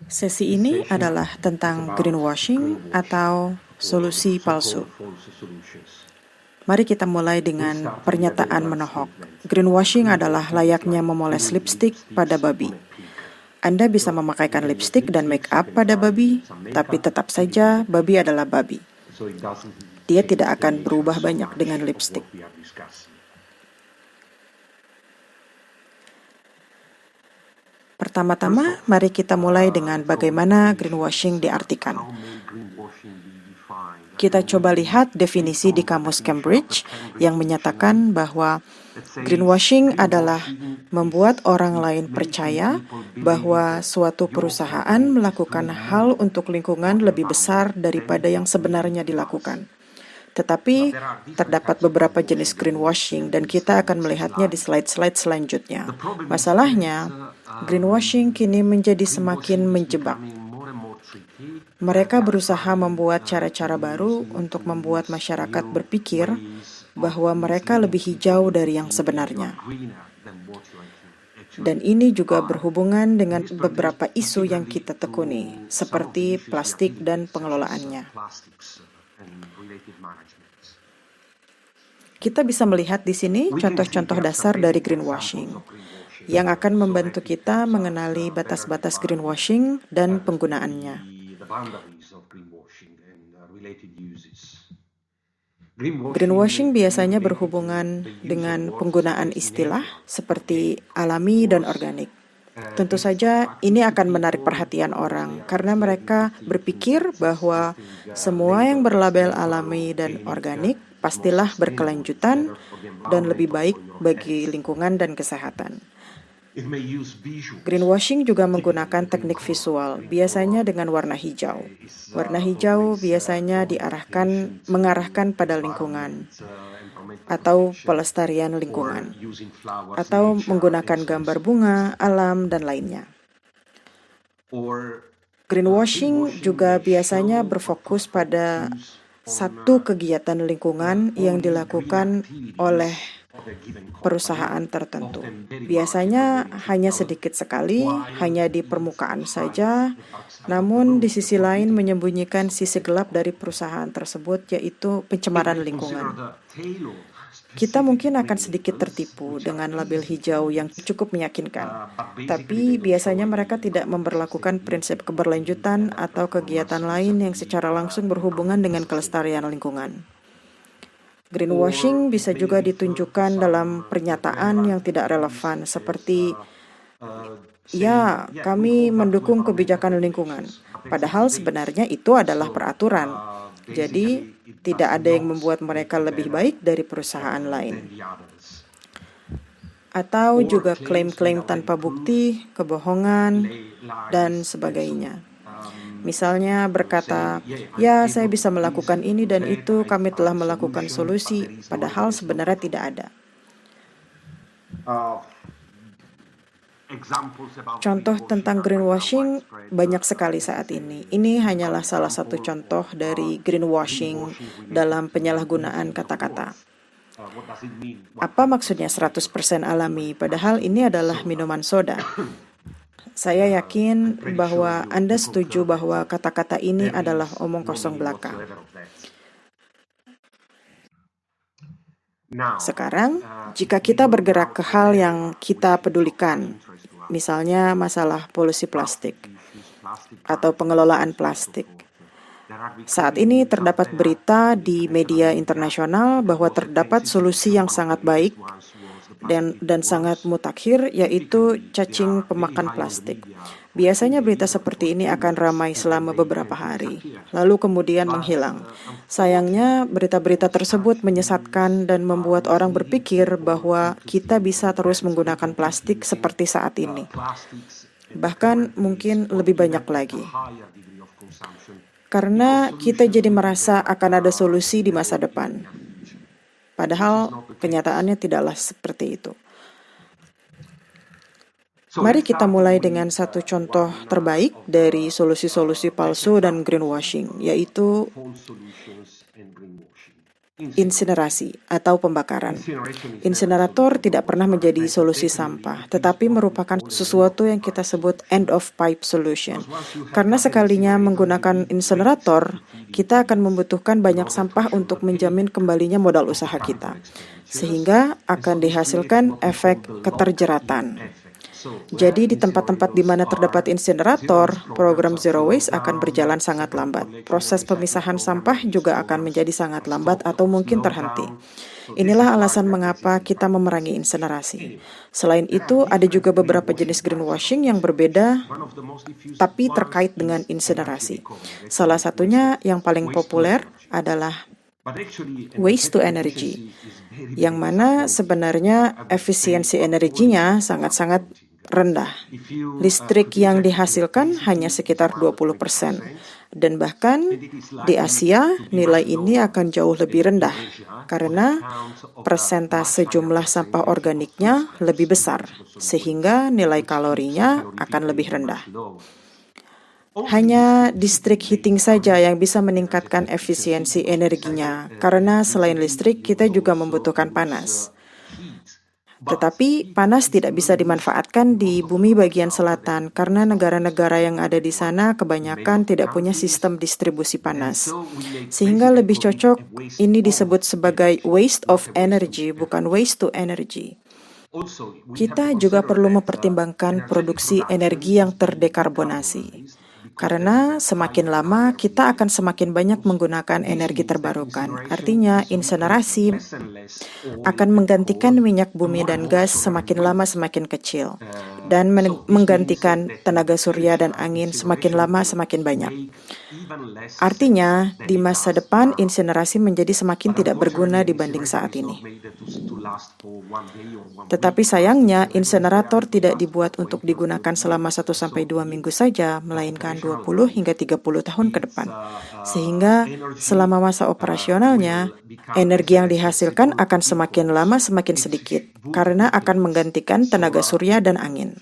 Sesi ini adalah tentang greenwashing atau solusi palsu. Mari kita mulai dengan pernyataan menohok. Greenwashing adalah layaknya memoles lipstik pada babi. Anda bisa memakaikan lipstik dan make up pada babi, tapi tetap saja babi adalah babi. Dia tidak akan berubah banyak dengan lipstik. Pertama-tama, mari kita mulai dengan bagaimana greenwashing diartikan. Kita coba lihat definisi di Kamus Cambridge yang menyatakan bahwa greenwashing adalah membuat orang lain percaya bahwa suatu perusahaan melakukan hal untuk lingkungan lebih besar daripada yang sebenarnya dilakukan. Tetapi terdapat beberapa jenis greenwashing dan kita akan melihatnya di slide-slide selanjutnya. Masalahnya, greenwashing kini menjadi semakin menjebak. Mereka berusaha membuat cara-cara baru untuk membuat masyarakat berpikir bahwa mereka lebih hijau dari yang sebenarnya. Dan ini juga berhubungan dengan beberapa isu yang kita tekuni, seperti plastik dan pengelolaannya. Kita bisa melihat di sini contoh-contoh dasar dari greenwashing yang akan membantu kita mengenali batas-batas greenwashing dan penggunaannya. Greenwashing biasanya berhubungan dengan penggunaan istilah seperti alami dan organik. Tentu saja ini akan menarik perhatian orang karena mereka berpikir bahwa semua yang berlabel alami dan organik pastilah berkelanjutan dan lebih baik bagi lingkungan dan kesehatan. Greenwashing juga menggunakan teknik visual, biasanya dengan warna hijau. Warna hijau biasanya mengarahkan pada lingkungan atau pelestarian lingkungan, atau menggunakan gambar bunga, alam, dan lainnya. Greenwashing juga biasanya berfokus pada satu kegiatan lingkungan yang dilakukan oleh perusahaan tertentu. Biasanya hanya sedikit sekali, hanya di permukaan saja, namun di sisi lain menyembunyikan sisi gelap dari perusahaan tersebut, yaitu pencemaran lingkungan. Kita mungkin akan sedikit tertipu dengan label hijau yang cukup meyakinkan, tapi biasanya mereka tidak memberlakukan prinsip keberlanjutan atau kegiatan lain yang secara langsung berhubungan dengan kelestarian lingkungan. Greenwashing bisa juga ditunjukkan dalam pernyataan yang tidak relevan, seperti "Ya, kami mendukung kebijakan lingkungan," padahal sebenarnya itu adalah peraturan. Jadi, tidak ada yang membuat mereka lebih baik dari perusahaan lain. Atau juga klaim-klaim tanpa bukti, kebohongan, dan sebagainya. Misalnya berkata, "Ya, saya bisa melakukan ini dan itu, kami telah melakukan solusi," padahal sebenarnya tidak ada. Contoh tentang greenwashing banyak sekali saat ini. Ini hanyalah salah satu contoh dari greenwashing dalam penyalahgunaan kata-kata. Apa maksudnya 100% alami, padahal ini adalah minuman soda? Saya yakin bahwa Anda setuju bahwa kata-kata ini adalah omong kosong belaka. Sekarang, jika kita bergerak ke hal yang kita pedulikan, misalnya masalah polusi plastik atau pengelolaan plastik. Saat ini terdapat berita di media internasional bahwa terdapat solusi yang sangat baik dan sangat mutakhir, yaitu cacing pemakan plastik. Biasanya berita seperti ini akan ramai selama beberapa hari, lalu kemudian menghilang. Sayangnya, berita-berita tersebut menyesatkan dan membuat orang berpikir bahwa kita bisa terus menggunakan plastik seperti saat ini. Bahkan mungkin lebih banyak lagi. Karena kita jadi merasa akan ada solusi di masa depan. Padahal kenyataannya tidaklah seperti itu. Mari kita mulai dengan satu contoh terbaik dari solusi-solusi palsu dan greenwashing, yaitu insinerasi atau pembakaran. Insinerator tidak pernah menjadi solusi sampah, tetapi merupakan sesuatu yang kita sebut end-of-pipe solution. Karena sekalinya menggunakan insinerator, kita akan membutuhkan banyak sampah untuk menjamin kembalinya modal usaha kita, sehingga akan dihasilkan efek keterjeratan. Jadi di tempat-tempat di mana terdapat insinerator, program Zero Waste akan berjalan sangat lambat. Proses pemisahan sampah juga akan menjadi sangat lambat atau mungkin terhenti. Inilah alasan mengapa kita memerangi insinerasi. Selain itu, ada juga beberapa jenis greenwashing yang berbeda tapi terkait dengan insinerasi. Salah satunya yang paling populer adalah waste to energy, yang mana sebenarnya efisiensi energinya sangat-sangat rendah. Listrik yang dihasilkan hanya sekitar 20%. Dan bahkan di Asia nilai ini akan jauh lebih rendah karena persentase jumlah sampah organiknya lebih besar, sehingga nilai kalorinya akan lebih rendah. Hanya district heating saja yang bisa meningkatkan efisiensi energinya, karena selain listrik kita juga membutuhkan panas. Tetapi panas tidak bisa dimanfaatkan di bumi bagian selatan karena negara-negara yang ada di sana kebanyakan tidak punya sistem distribusi panas. Sehingga lebih cocok ini disebut sebagai waste of energy, bukan waste to energy. Kita juga perlu mempertimbangkan produksi energi yang terdekarbonasi. Karena semakin lama kita akan semakin banyak menggunakan energi terbarukan. Artinya insinerasi akan menggantikan minyak bumi dan gas semakin lama semakin kecil. Dan menggantikan tenaga surya dan angin semakin lama semakin banyak. Artinya di masa depan insinerasi menjadi semakin tidak berguna dibanding saat ini. Tetapi sayangnya insinerator tidak dibuat untuk digunakan selama 1-2 minggu saja, melainkan 20 hingga 30 tahun ke depan. Sehingga selama masa operasionalnya, energi yang dihasilkan akan semakin lama semakin sedikit, karena akan menggantikan tenaga surya dan angin.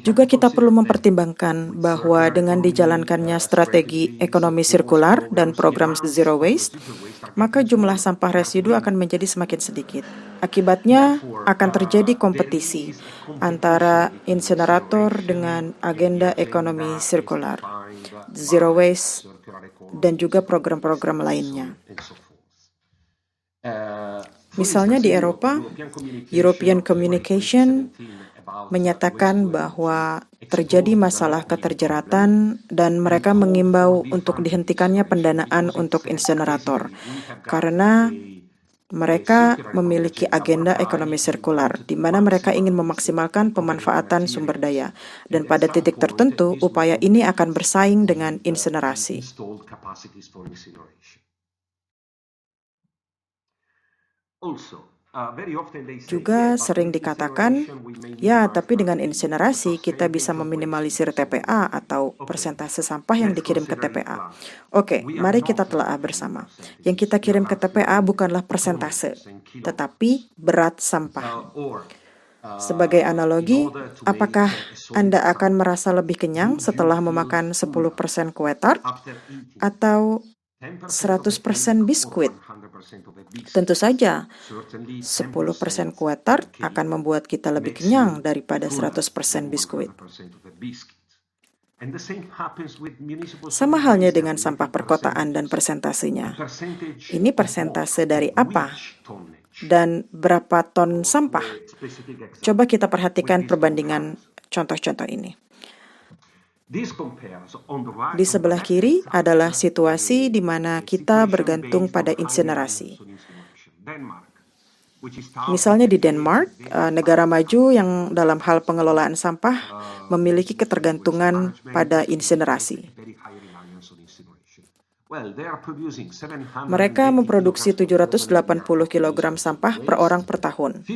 Juga kita perlu mempertimbangkan bahwa dengan dijalankannya strategi ekonomi sirkular dan program Zero Waste, maka jumlah sampah residu akan menjadi semakin sedikit. Akibatnya akan terjadi kompetisi antara insinerator dengan agenda ekonomi sirkular, Zero Waste, dan juga program-program lainnya. Misalnya di Eropa, European Communication menyatakan bahwa terjadi masalah keterjeratan dan mereka mengimbau untuk dihentikannya pendanaan untuk insinerator karena mereka memiliki agenda ekonomi sirkular di mana mereka ingin memaksimalkan pemanfaatan sumber daya dan pada titik tertentu upaya ini akan bersaing dengan insinerasi. Juga sering dikatakan, ya tapi dengan insinerasi kita bisa meminimalisir TPA atau persentase sampah yang dikirim ke TPA. Oke, mari kita telaah bersama. Yang kita kirim ke TPA bukanlah persentase, tetapi berat sampah. Sebagai analogi, apakah Anda akan merasa lebih kenyang setelah memakan 10% kue tart atau 100% biskuit? Tentu saja, 10% kue tart akan membuat kita lebih kenyang daripada 100% biskuit. Sama halnya dengan sampah perkotaan dan persentasenya. Ini persentase dari apa? Dan berapa ton sampah? Coba kita perhatikan perbandingan contoh-contoh ini. Di sebelah kiri adalah situasi di mana kita bergantung pada insinerasi. Misalnya di Denmark, negara maju yang dalam hal pengelolaan sampah memiliki ketergantungan pada insinerasi. Mereka memproduksi 780 kg sampah per orang per tahun,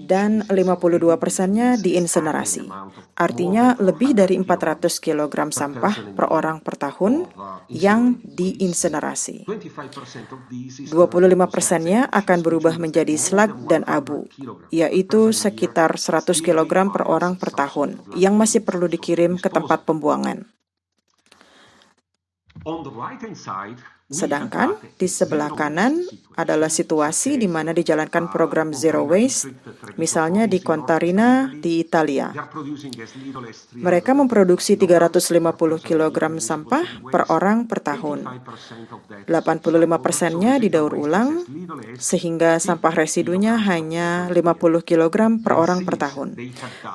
dan 52%-nya diinsinerasi. Artinya lebih dari 400 kg sampah per orang per tahun yang diinsinerasi. 25%-nya akan berubah menjadi slag dan abu, yaitu sekitar 100 kg per orang per tahun, yang masih perlu dikirim ke tempat pembuangan. Sedangkan di sebelah kanan adalah situasi di mana dijalankan program Zero Waste, misalnya di Contarina di Italia. Mereka memproduksi 350 kg sampah per orang per tahun. 85%-nya didaur ulang, sehingga sampah residunya hanya 50 kg per orang per tahun.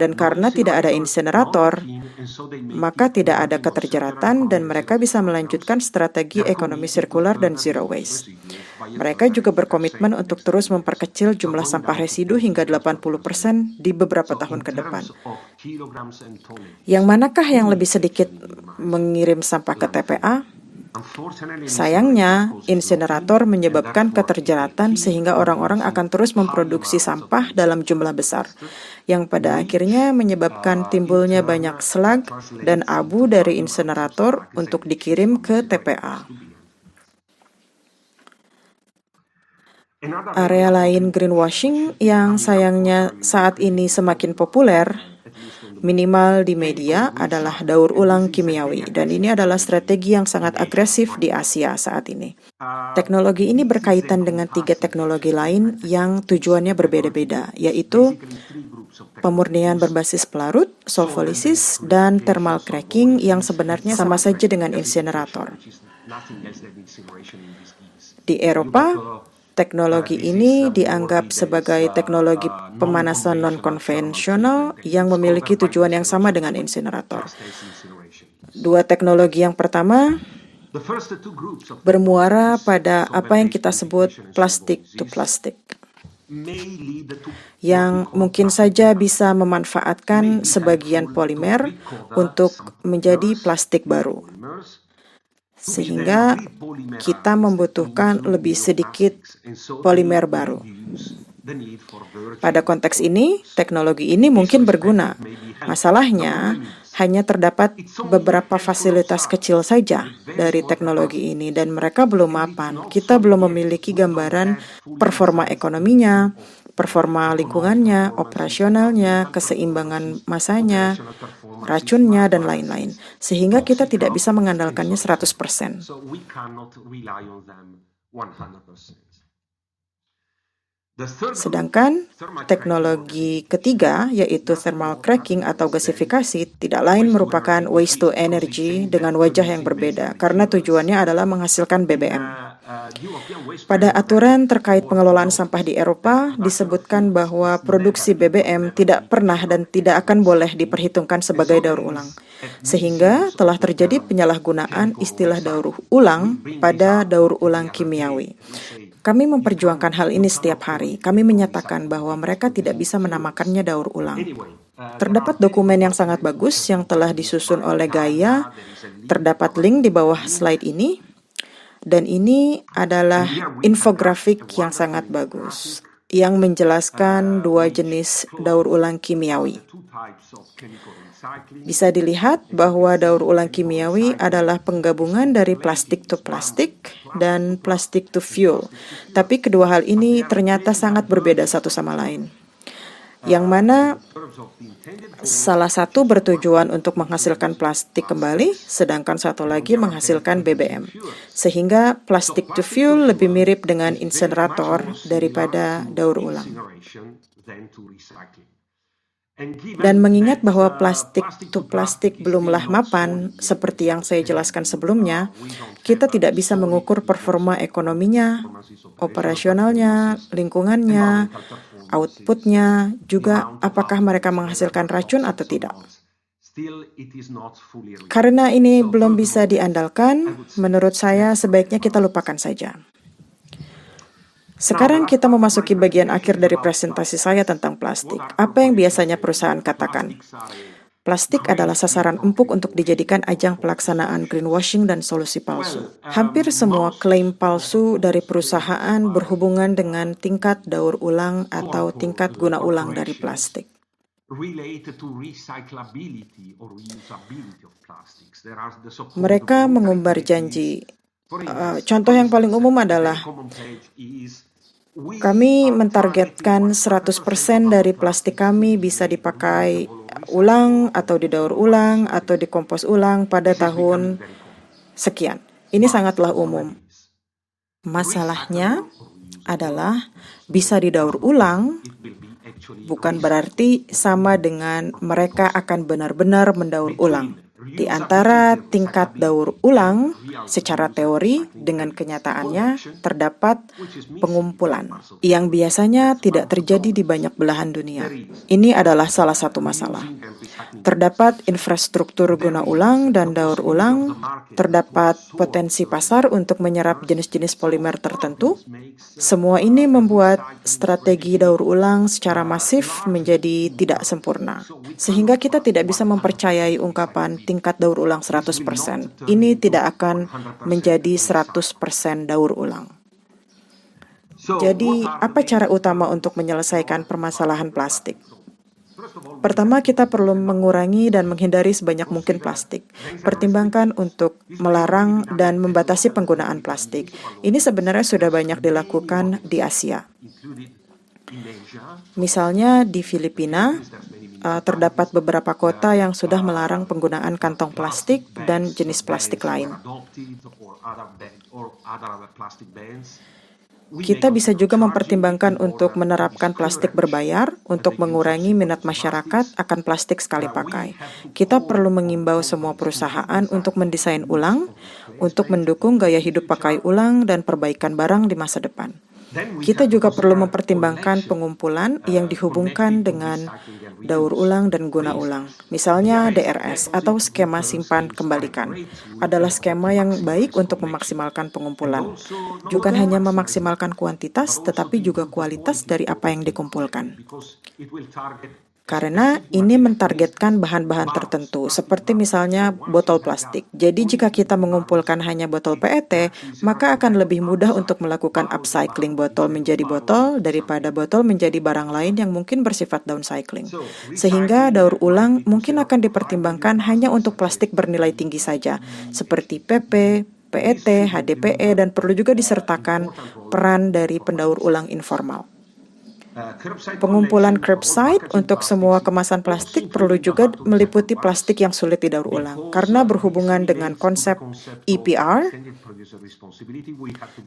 Dan karena tidak ada insinerator, maka tidak ada keterjaratan dan mereka bisa melanjutkan strategi ekonomi sirkular dan zero waste. Mereka juga berkomitmen untuk terus memperkecil jumlah sampah residu hingga 80% di beberapa tahun ke depan. Yang manakah yang lebih sedikit mengirim sampah ke TPA? Sayangnya, insinerator menyebabkan keterjaratan sehingga orang-orang akan terus memproduksi sampah dalam jumlah besar, yang pada akhirnya menyebabkan timbulnya banyak slag dan abu dari insinerator untuk dikirim ke TPA. Area lain greenwashing yang sayangnya saat ini semakin populer, minimal di media, adalah daur ulang kimiawi. Dan ini adalah strategi yang sangat agresif di Asia saat ini. Teknologi ini berkaitan dengan 3 teknologi lain yang tujuannya berbeda-beda, yaitu pemurnian berbasis pelarut, solvolisis, dan thermal cracking yang sebenarnya sama saja dengan insinerator. Di Eropa, teknologi ini dianggap sebagai teknologi pemanasan non-konvensional yang memiliki tujuan yang sama dengan insinerator. 2 teknologi yang pertama bermuara pada apa yang kita sebut plastic to plastic, yang mungkin saja bisa memanfaatkan sebagian polimer untuk menjadi plastik baru. Sehingga kita membutuhkan lebih sedikit polimer baru. Pada konteks ini, teknologi ini mungkin berguna. Masalahnya, hanya terdapat beberapa fasilitas kecil saja dari teknologi ini dan mereka belum mapan. Kita belum memiliki gambaran performa ekonominya, performa lingkungannya, operasionalnya, keseimbangan masanya, racunnya, dan lain-lain. Sehingga kita tidak bisa mengandalkannya 100%. Sedangkan teknologi ketiga, yaitu thermal cracking atau gasifikasi, tidak lain merupakan waste to energy dengan wajah yang berbeda, karena tujuannya adalah menghasilkan BBM. Pada aturan terkait pengelolaan sampah di Eropa, disebutkan bahwa produksi BBM tidak pernah dan tidak akan boleh diperhitungkan sebagai daur ulang, sehingga telah terjadi penyalahgunaan istilah daur ulang pada daur ulang kimiawi. Kami memperjuangkan hal ini setiap hari. Kami menyatakan bahwa mereka tidak bisa menamakannya daur ulang. Terdapat dokumen yang sangat bagus yang telah disusun oleh Gaia. Terdapat link di bawah slide ini. Dan ini adalah infografik yang sangat bagus, yang menjelaskan 2 jenis daur ulang kimiawi. Bisa dilihat bahwa daur ulang kimiawi adalah penggabungan dari plastik to plastik dan plastik to fuel. Tapi kedua hal ini ternyata sangat berbeda satu sama lain. Yang mana salah satu bertujuan untuk menghasilkan plastik kembali, sedangkan satu lagi menghasilkan BBM. Sehingga plastik to fuel lebih mirip dengan insinerator daripada daur ulang. Dan mengingat bahwa plastik to plastik belumlah mapan, seperti yang saya jelaskan sebelumnya, kita tidak bisa mengukur performa ekonominya, operasionalnya, lingkungannya, outputnya, juga apakah mereka menghasilkan racun atau tidak. Karena ini belum bisa diandalkan, menurut saya sebaiknya kita lupakan saja. Sekarang kita memasuki bagian akhir dari presentasi saya tentang plastik. Apa yang biasanya perusahaan katakan? Plastik adalah sasaran empuk untuk dijadikan ajang pelaksanaan greenwashing dan solusi palsu. Hampir semua klaim palsu dari perusahaan berhubungan dengan tingkat daur ulang atau tingkat guna ulang dari plastik. Mereka mengumbar janji. Contoh yang paling umum adalah kami mentargetkan 100% dari plastik kami bisa dipakai ulang atau didaur ulang atau dikompos ulang pada tahun sekian. Ini sangatlah umum. Masalahnya adalah bisa didaur ulang bukan berarti sama dengan mereka akan benar-benar mendaur ulang. Di antara tingkat daur ulang secara teori dengan kenyataannya terdapat pengumpulan yang biasanya tidak terjadi di banyak belahan dunia. Ini adalah salah satu masalah. Terdapat infrastruktur guna ulang dan daur ulang, terdapat potensi pasar untuk menyerap jenis-jenis polimer tertentu. Semua ini membuat strategi daur ulang secara masif menjadi tidak sempurna, sehingga kita tidak bisa mempercayai ungkapan tingkat daur ulang 100%. Ini tidak akan menjadi 100% daur ulang. Jadi, apa cara utama untuk menyelesaikan permasalahan plastik? Pertama, kita perlu mengurangi dan menghindari sebanyak mungkin plastik. Pertimbangkan untuk melarang dan membatasi penggunaan plastik. Ini sebenarnya sudah banyak dilakukan di Asia. Misalnya di Filipina, terdapat beberapa kota yang sudah melarang penggunaan kantong plastik dan jenis plastik lain. Kita bisa juga mempertimbangkan untuk menerapkan plastik berbayar untuk mengurangi minat masyarakat akan plastik sekali pakai. Kita perlu mengimbau semua perusahaan untuk mendesain ulang, untuk mendukung gaya hidup pakai ulang dan perbaikan barang di masa depan. Kita juga perlu mempertimbangkan pengumpulan yang dihubungkan dengan daur ulang dan guna ulang. Misalnya DRS atau skema simpan kembalikan adalah skema yang baik untuk memaksimalkan pengumpulan. Bukan hanya memaksimalkan kuantitas, tetapi juga kualitas dari apa yang dikumpulkan. Karena ini mentargetkan bahan-bahan tertentu, seperti misalnya botol plastik. Jadi jika kita mengumpulkan hanya botol PET, maka akan lebih mudah untuk melakukan upcycling botol menjadi botol daripada botol menjadi barang lain yang mungkin bersifat downcycling. Sehingga daur ulang mungkin akan dipertimbangkan hanya untuk plastik bernilai tinggi saja, seperti PP, PET, HDPE, dan perlu juga disertakan peran dari pendaur ulang informal. Pengumpulan curbside untuk semua kemasan plastik perlu juga meliputi plastik yang sulit didaur ulang. Karena berhubungan dengan konsep EPR,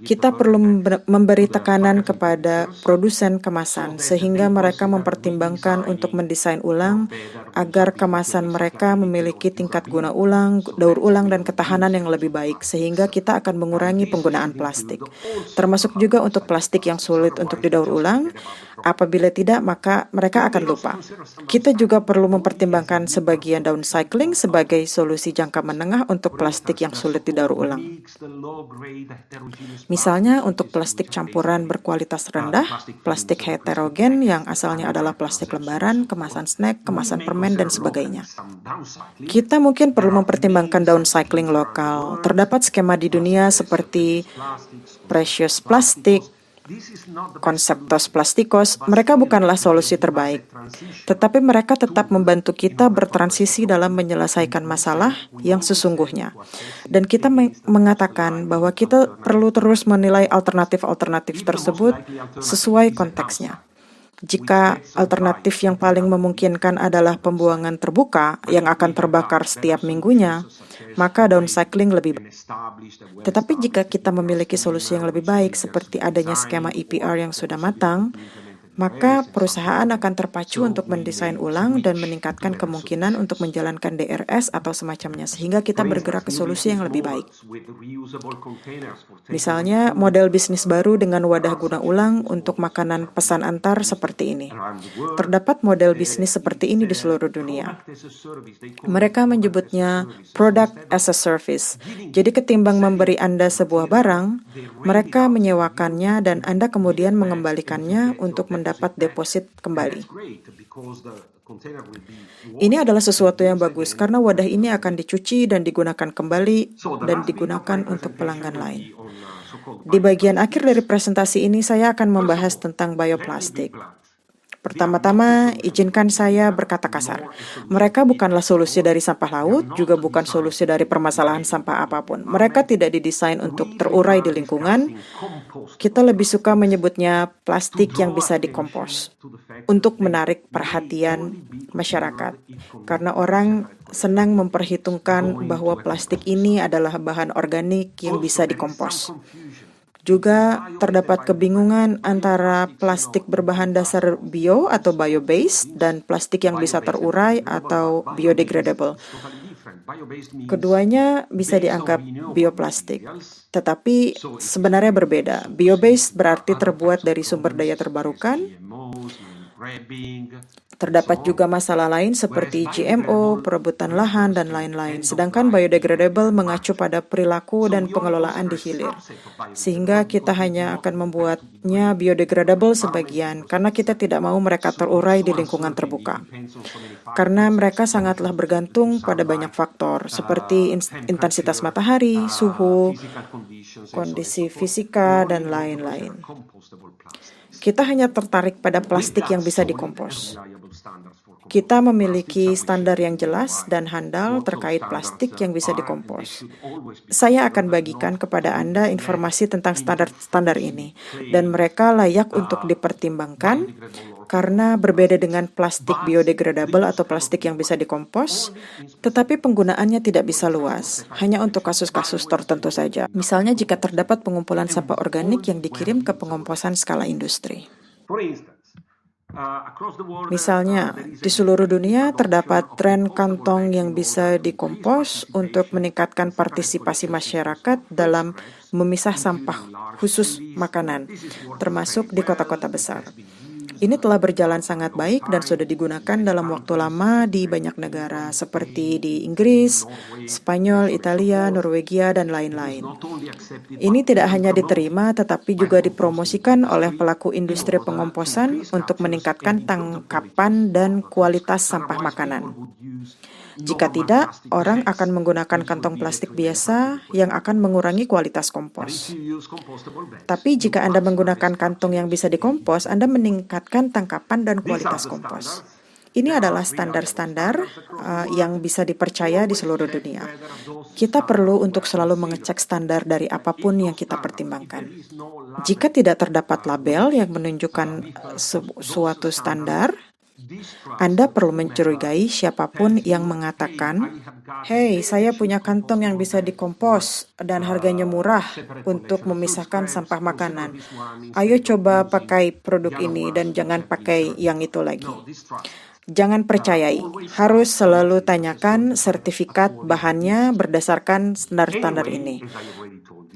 kita perlu memberi tekanan kepada produsen kemasan sehingga mereka mempertimbangkan untuk mendesain ulang agar kemasan mereka memiliki tingkat guna ulang, daur ulang, dan ketahanan yang lebih baik sehingga kita akan mengurangi penggunaan plastik. Termasuk juga untuk plastik yang sulit untuk didaur ulang. Apabila tidak, maka mereka akan lupa. Kita juga perlu mempertimbangkan sebagian downcycling sebagai solusi jangka menengah untuk plastik yang sulit didaur ulang. Misalnya untuk plastik campuran berkualitas rendah, plastik heterogen yang asalnya adalah plastik lembaran, kemasan snack, kemasan permen, dan sebagainya. Kita mungkin perlu mempertimbangkan downcycling lokal. Terdapat skema di dunia seperti Precious Plastic, Conceptos Plasticos. Mereka bukanlah solusi terbaik, tetapi mereka tetap membantu kita bertransisi dalam menyelesaikan masalah yang sesungguhnya. Dan kita mengatakan bahwa kita perlu terus menilai alternatif-alternatif tersebut sesuai konteksnya. Jika alternatif yang paling memungkinkan adalah pembuangan terbuka yang akan terbakar setiap minggunya, maka downcycling lebih baik. Tetapi jika kita memiliki solusi yang lebih baik seperti adanya skema EPR yang sudah matang, maka perusahaan akan terpacu untuk mendesain ulang dan meningkatkan kemungkinan untuk menjalankan DRS atau semacamnya, sehingga kita bergerak ke solusi yang lebih baik. Misalnya, model bisnis baru dengan wadah guna ulang untuk makanan pesan antar seperti ini. Terdapat model bisnis seperti ini di seluruh dunia. Mereka menyebutnya product as a service. Jadi ketimbang memberi Anda sebuah barang, mereka menyewakannya dan Anda kemudian mengembalikannya untuk mendapat deposit kembali. Ini adalah sesuatu yang bagus karena wadah ini akan dicuci dan digunakan kembali dan digunakan untuk pelanggan lain. Di bagian akhir dari presentasi ini saya akan membahas tentang bioplastik. Pertama-tama, izinkan saya berkata kasar. Mereka bukanlah solusi dari sampah laut, juga bukan solusi dari permasalahan sampah apapun. Mereka tidak didesain untuk terurai di lingkungan. Kita lebih suka menyebutnya plastik yang bisa dikompos untuk menarik perhatian masyarakat. Karena orang senang memperhitungkan bahwa plastik ini adalah bahan organik yang bisa dikompos. Juga terdapat kebingungan antara plastik berbahan dasar bio atau bio-based dan plastik yang bisa terurai atau biodegradable. Keduanya bisa dianggap bioplastik, tetapi sebenarnya berbeda. Bio-based berarti terbuat dari sumber daya terbarukan. Terdapat juga masalah lain seperti GMO, perebutan lahan, dan lain-lain. Sedangkan biodegradable mengacu pada perilaku dan pengelolaan di hilir. Sehingga kita hanya akan membuatnya biodegradable sebagian, karena kita tidak mau mereka terurai di lingkungan terbuka. Karena mereka sangatlah bergantung pada banyak faktor, seperti intensitas matahari, suhu, kondisi fisika, dan lain-lain. Kita hanya tertarik pada plastik yang bisa dikompos. Kita memiliki standar yang jelas dan handal terkait plastik yang bisa dikompos. Saya akan bagikan kepada Anda informasi tentang standar-standar ini, dan mereka layak untuk dipertimbangkan karena berbeda dengan plastik biodegradable atau plastik yang bisa dikompos, tetapi penggunaannya tidak bisa luas, hanya untuk kasus-kasus tertentu saja. Misalnya jika terdapat pengumpulan sampah organik yang dikirim ke pengomposan skala industri. Misalnya, di seluruh dunia terdapat tren kantong yang bisa dikompos untuk meningkatkan partisipasi masyarakat dalam memisah sampah khusus makanan, termasuk di kota-kota besar. Ini telah berjalan sangat baik dan sudah digunakan dalam waktu lama di banyak negara seperti di Inggris, Spanyol, Italia, Norwegia, dan lain-lain. Ini tidak hanya diterima tetapi juga dipromosikan oleh pelaku industri pengomposan untuk meningkatkan tangkapan dan kualitas sampah makanan. Jika tidak, orang akan menggunakan kantong plastik biasa yang akan mengurangi kualitas kompos. Tapi jika Anda menggunakan kantong yang bisa dikompos, Anda meningkatkan tangkapan dan kualitas kompos. Ini adalah standar-standar yang bisa dipercaya di seluruh dunia. Kita perlu untuk selalu mengecek standar dari apapun yang kita pertimbangkan. Jika tidak terdapat label yang menunjukkan suatu standar, Anda perlu mencurigai siapapun yang mengatakan, "Hei, saya punya kantong yang bisa dikompos dan harganya murah untuk memisahkan sampah makanan. Ayo coba pakai produk ini dan jangan pakai yang itu lagi." Jangan percayai, harus selalu tanyakan sertifikat bahannya berdasarkan standar-standar ini.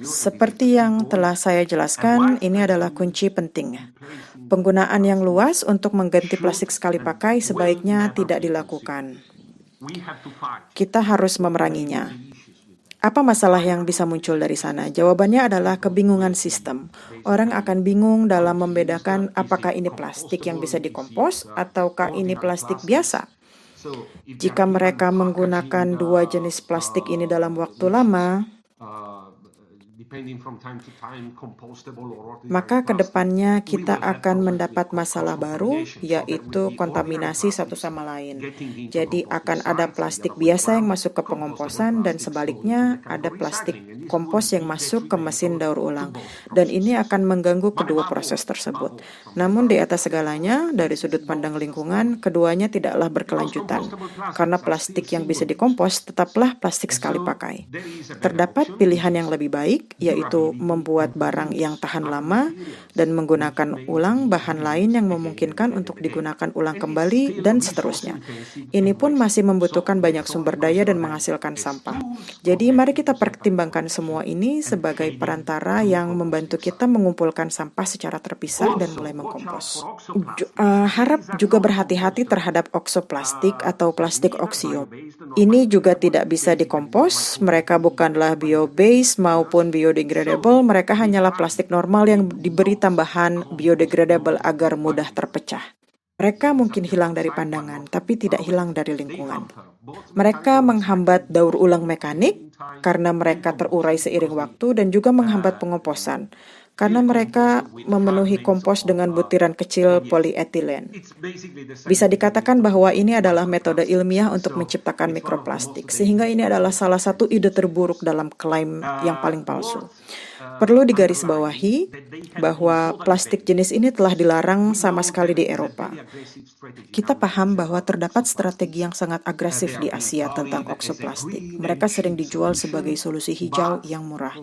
Seperti yang telah saya jelaskan, ini adalah kunci penting. Penggunaan yang luas untuk mengganti plastik sekali pakai sebaiknya tidak dilakukan. Kita harus memeranginya. Apa masalah yang bisa muncul dari sana? Jawabannya adalah kebingungan sistem. Orang akan bingung dalam membedakan apakah ini plastik yang bisa dikompos ataukah ini plastik biasa. Jika mereka menggunakan dua jenis plastik ini dalam waktu lama, maka kedepannya kita akan mendapat masalah baru, yaitu kontaminasi satu sama lain. Jadi akan ada plastik biasa yang masuk ke pengomposan dan sebaliknya ada plastik kompos yang masuk ke mesin daur ulang. Dan ini akan mengganggu kedua proses tersebut. Namun di atas segalanya, dari sudut pandang lingkungan, keduanya tidaklah berkelanjutan. Karena plastik yang bisa dikompos tetaplah plastik sekali pakai. Terdapat pilihan yang lebih baik, yaitu membuat barang yang tahan lama dan menggunakan ulang bahan lain yang memungkinkan untuk digunakan ulang kembali dan seterusnya. Ini pun masih membutuhkan banyak sumber daya dan menghasilkan sampah. Jadi mari kita pertimbangkan semua ini sebagai perantara yang membantu kita mengumpulkan sampah secara terpisah dan mulai mengkompos. Harap juga berhati-hati terhadap oksoplastik atau plastik oksio. Ini juga tidak bisa dikompos, mereka bukanlah bio-based maupun biodegradable, mereka hanyalah plastik normal yang diberi tambahan biodegradable agar mudah terpecah. Mereka mungkin hilang dari pandangan, tapi tidak hilang dari lingkungan. Mereka menghambat daur ulang mekanik karena mereka terurai seiring waktu dan juga menghambat pengomposan karena mereka memenuhi kompos dengan butiran kecil polietilen. Bisa dikatakan bahwa ini adalah metode ilmiah untuk menciptakan mikroplastik, sehingga ini adalah salah satu ide terburuk dalam klaim yang paling palsu. Perlu digarisbawahi bahwa plastik jenis ini telah dilarang sama sekali di Eropa. Kita paham bahwa terdapat strategi yang sangat agresif di Asia tentang oksoplastik. Mereka sering dijual sebagai solusi hijau yang murah.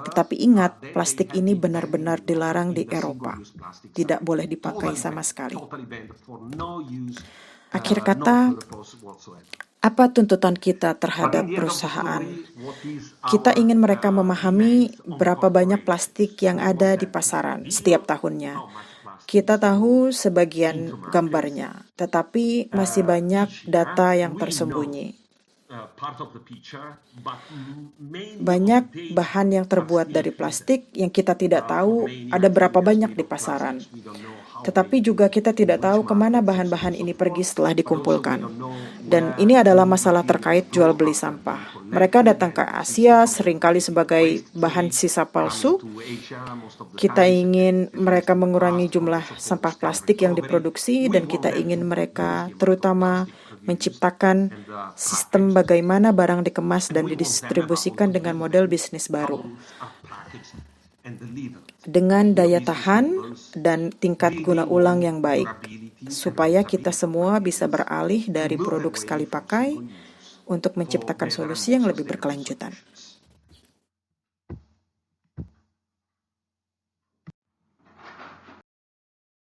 Tetapi ingat, plastik ini benar-benar dilarang di Eropa. Tidak boleh dipakai sama sekali. Akhir kata, apa tuntutan kita terhadap perusahaan? Kita ingin mereka memahami berapa banyak plastik yang ada di pasaran setiap tahunnya. Kita tahu sebagian gambarnya, tetapi masih banyak data yang tersembunyi. Banyak bahan yang terbuat dari plastik yang kita tidak tahu ada berapa banyak di pasaran. Tetapi juga kita tidak tahu kemana bahan-bahan ini pergi setelah dikumpulkan. Dan ini adalah masalah terkait jual beli sampah. Mereka datang ke Asia seringkali sebagai bahan sisa palsu. Kita ingin mereka mengurangi jumlah sampah plastik yang diproduksi, dan kita ingin mereka terutama menciptakan sistem bagaimana barang dikemas dan didistribusikan dengan model bisnis baru, dengan daya tahan dan tingkat guna ulang yang baik, supaya kita semua bisa beralih dari produk sekali pakai untuk menciptakan solusi yang lebih berkelanjutan.